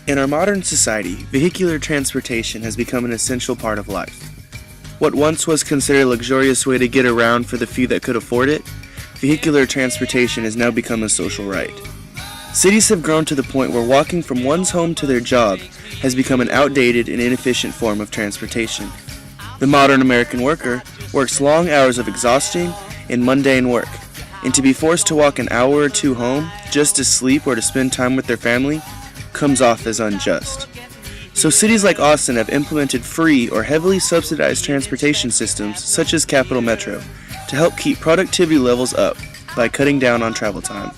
In our modern society, vehicular transportation has become an essential part of life. What once was considered a luxurious way to get around for the few that could afford it, vehicular transportation has now become a social right. Cities have grown to the point where walking from one's home to their job has become an outdated and inefficient form of transportation. The modern American worker works long hours of exhausting and mundane work, and to be forced to walk an hour or two home just to sleep or to spend time with their family comes off as unjust. So cities like Austin have implemented free or heavily subsidized transportation systems such as Capital Metro to help keep productivity levels up by cutting down on travel time.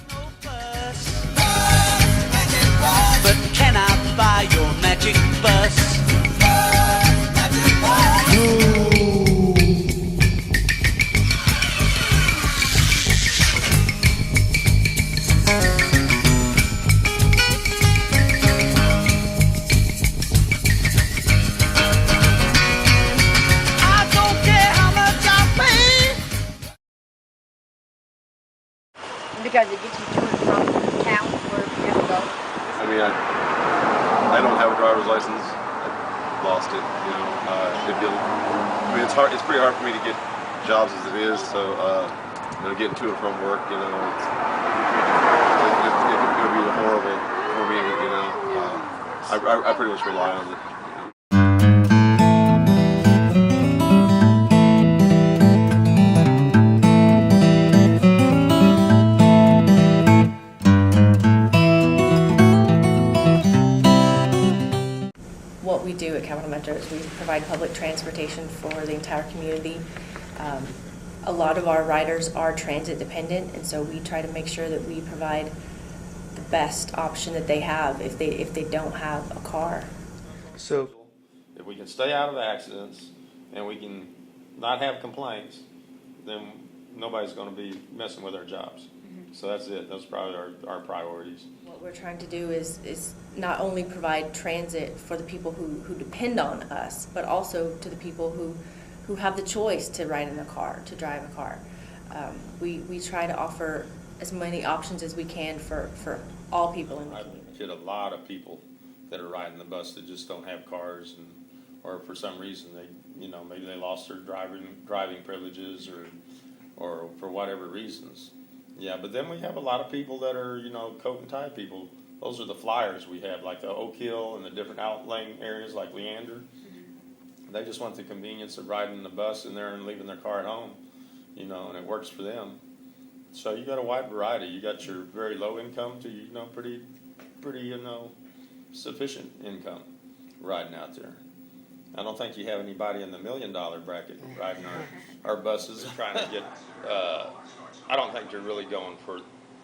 But can I buy your magic bus? Because it gets you to and from town where you have to go. I mean, I don't have a driver's license. I lost it. You know, it's hard. It's pretty hard for me to get jobs as it is. So, getting to and from work, it could be horrible for me. I pretty much rely on it. What we do at Capital Metro is we provide public transportation for the entire community. A lot of our riders are transit dependent, and so we try to make sure that we provide the best option that they have if they don't have a car. So, if we can stay out of accidents and we can not have complaints, then nobody's going to be messing with our jobs. So that's it. Those are probably our priorities. What we're trying to do is not only provide transit for the people who depend on us, but also to the people who have the choice to ride in a car, to drive a car. We try to offer as many options as we can for all people in the community. I've hit a lot of people that are riding the bus that just don't have cars, or for some reason maybe they lost their driving privileges or for whatever reasons. Yeah, but then we have a lot of people that are, coat and tie people. Those are the flyers we have, like the Oak Hill and the different outlying areas like Leander. Mm-hmm. They just want the convenience of riding the bus in there and leaving their car at home, and it works for them. So you got a wide variety. You got your very low income to, pretty, sufficient income riding out there. I don't think you have anybody in the $1 million bracket riding our buses trying to get. I don't think they're really going for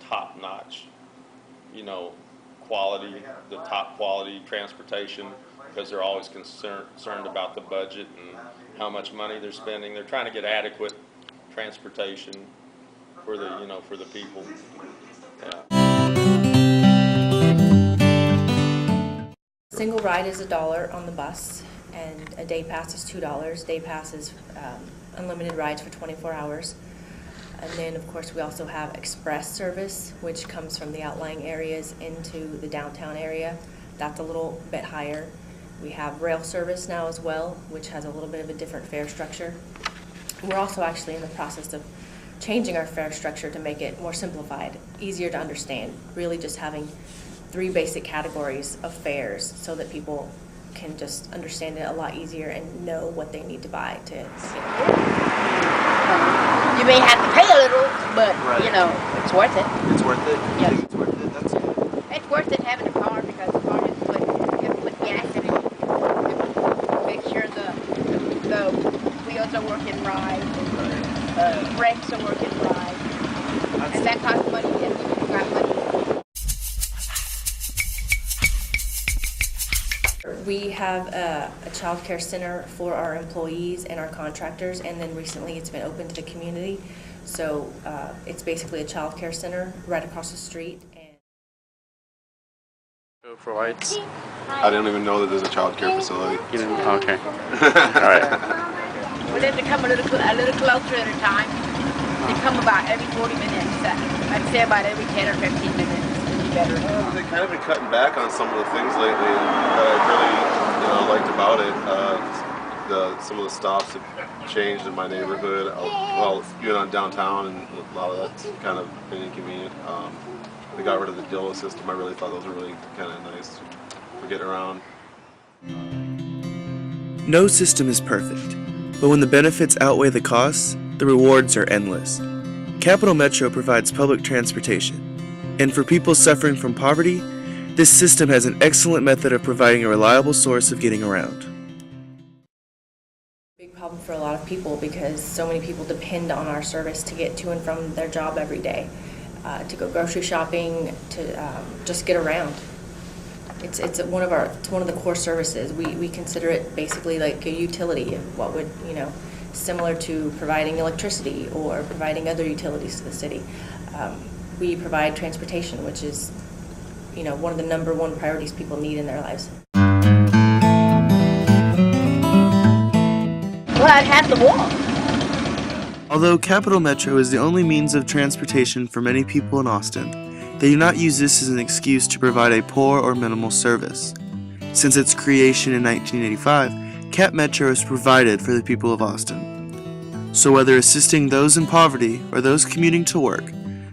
top-notch, quality, the top quality transportation, because they're always concerned about the budget and how much money they're spending. They're trying to get adequate transportation for the, for the people. Yeah. Single ride is $1 on the bus, and a day pass is $2. Day pass is unlimited rides for 24 hours. And then, of course, we also have express service, which comes from the outlying areas into the downtown area. That's a little bit higher. We have rail service now as well, which has a little bit of a different fare structure. We're also actually in the process of changing our fare structure to make it more simplified, easier to understand, really just having 3 basic categories of fares so that people can just understand it a lot easier and know what they need to buy to get it. You may have to pay a little, but it's worth it. it's worth it? Yes. You think it's worth it? That's good. It's worth it having a car because the car has to put gas in it. Make sure the wheels are working right, and brakes are working right. And that costs money if you've got money. We have a child care center for our employees and our contractors, and then recently it's been open to the community. So it's basically a child care center right across the street. Who provides? I didn't even know that there's a child care facility. You didn't? Okay. All right. We let them come a little closer at a time. They come about every 40 minutes. I'd say about every 10 or 15 minutes. better. They've kind of been cutting back on some of the things lately that I really liked about it. Some of the stops have changed in my neighborhood. Well, even on downtown, and a lot of that's kind of been inconvenient. They got rid of the DILA system. I really thought those were really kind of nice for getting around. No system is perfect, but when the benefits outweigh the costs, the rewards are endless. Capital Metro provides public transportation, and for people suffering from poverty, this system has an excellent method of providing a reliable source of getting around. Big problem for a lot of people because so many people depend on our service to get to and from their job every day, to go grocery shopping, to just get around. It's one of the core services. We consider it basically like a utility. What would similar to providing electricity or providing other utilities to the city. We provide transportation, which is one of the number one priorities people need in their lives. Well, I'd have to walk. Although Capital Metro is the only means of transportation for many people in Austin, they do not use this as an excuse to provide a poor or minimal service. Since its creation in 1985, Cap Metro has provided for the people of Austin. So whether assisting those in poverty or those commuting to work,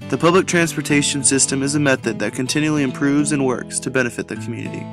the public transportation system is a method that continually improves and works to benefit the community.